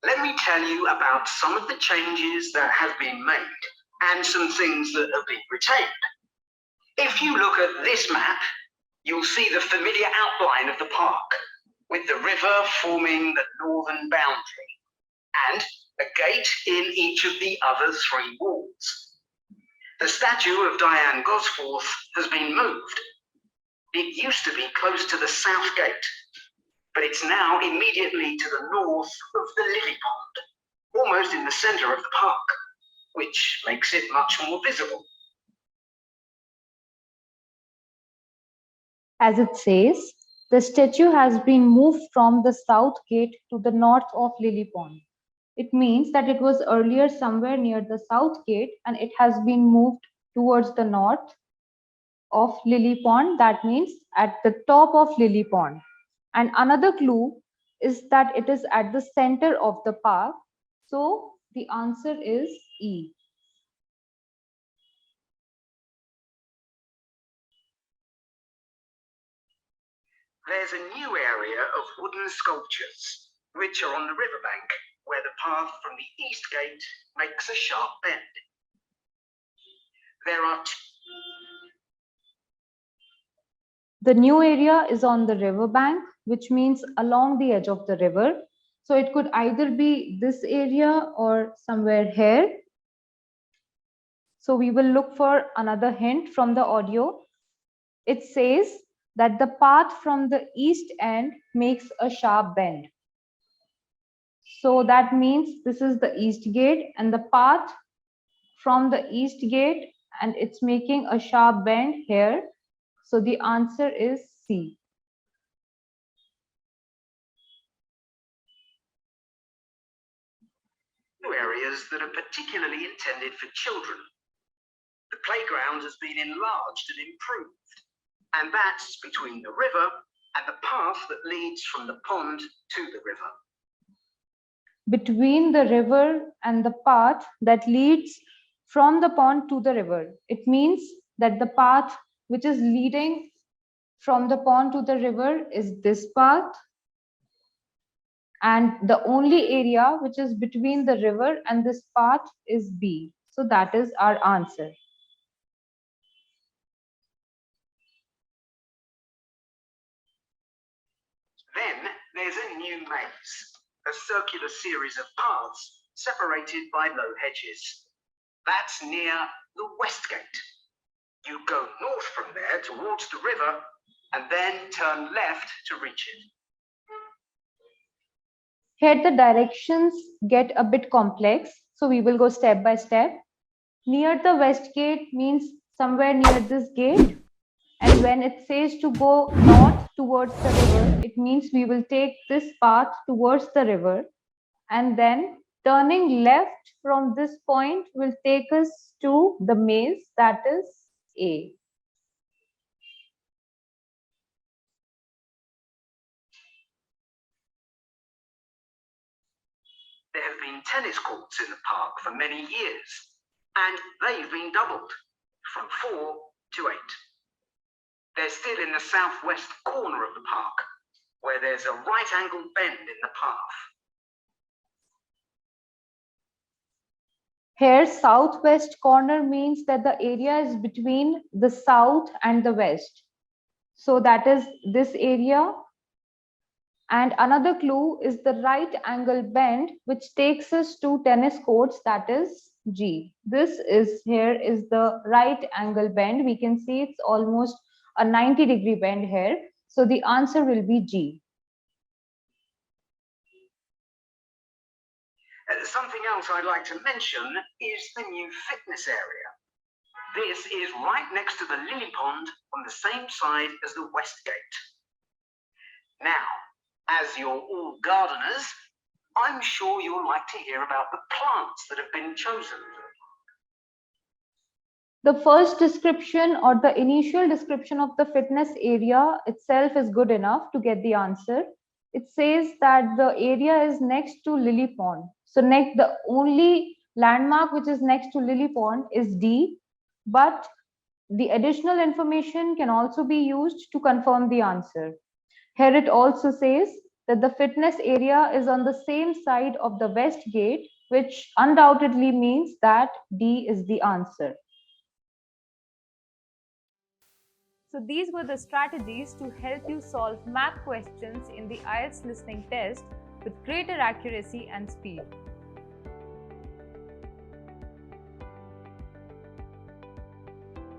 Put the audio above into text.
let me tell you about some of the changes that have been made and some things that have been retained. If you look at this map, you'll see the familiar outline of the park, with the river forming the northern boundary, and a gate in each of the other three walls. The statue of Diane Gosforth has been moved. It used to be close to the south gate, but it's now immediately to the north of the lily pond, almost in the centre of the park, which makes it much more visible. As it says, the statue has been moved from the south gate to the north of Lily Pond. It means that it was earlier somewhere near the south gate and it has been moved towards the north of Lily Pond. That means at the top of Lily Pond. And another clue is that it is at the center of the park. So the answer is E. There's a new area of wooden sculptures, which are on the riverbank, where the path from the east gate makes a sharp bend. There are The new area is on the riverbank, which means along the edge of the river. So it could either be this area or somewhere here. So we will look for another hint from the audio. It says that the path from the east end makes a sharp bend. So that means this is the east gate and the path from the east gate, and it's making a sharp bend here. So the answer is C. areas that are particularly intended for children. The playground has been enlarged and improved, and that's between the river and the path that leads from the pond to the river. Between the river and the path that leads from the pond to the river. It means that the path which is leading from the pond to the river is this path, and the only area which is between the river and this path is B. So that is our answer. Then there's a new maze, a circular series of paths separated by low hedges. That's near the west gate. You go north from there towards the river and then turn left to reach it. Here the directions get a bit complex, so we will go step by step. Near the west gate means somewhere near this gate, and when it says to go north towards the river, it means we will take this path towards the river, and then turning left from this point will take us to the maze, that is A. There have been tennis courts in the park for many years, and they've been doubled from 4 to 8. They're still in the southwest corner of the park, where there's a right-angled bend in the path. Here, southwest corner means that the area is between the south and the west. So that is this area. And another clue is the right angle bend, which takes us to tennis courts, that is G. This is here is the right angle bend. We can see it's almost a 90-degree bend here. So the answer will be G. Something else I'd like to mention is the new fitness area. This is right next to the lily pond on the same side as the west gate. Now, as you're all gardeners, I'm sure you'll like to hear about the plants that have been chosen. The first description or the initial description of the fitness area itself is good enough to get the answer. It says that the area is next to Lily Pond. So the only landmark which is next to Lily Pond is D, but the additional information can also be used to confirm the answer. Here it also says that the fitness area is on the same side of the west gate, which undoubtedly means that D is the answer. So these were the strategies to help you solve math questions in the IELTS listening test with greater accuracy and speed.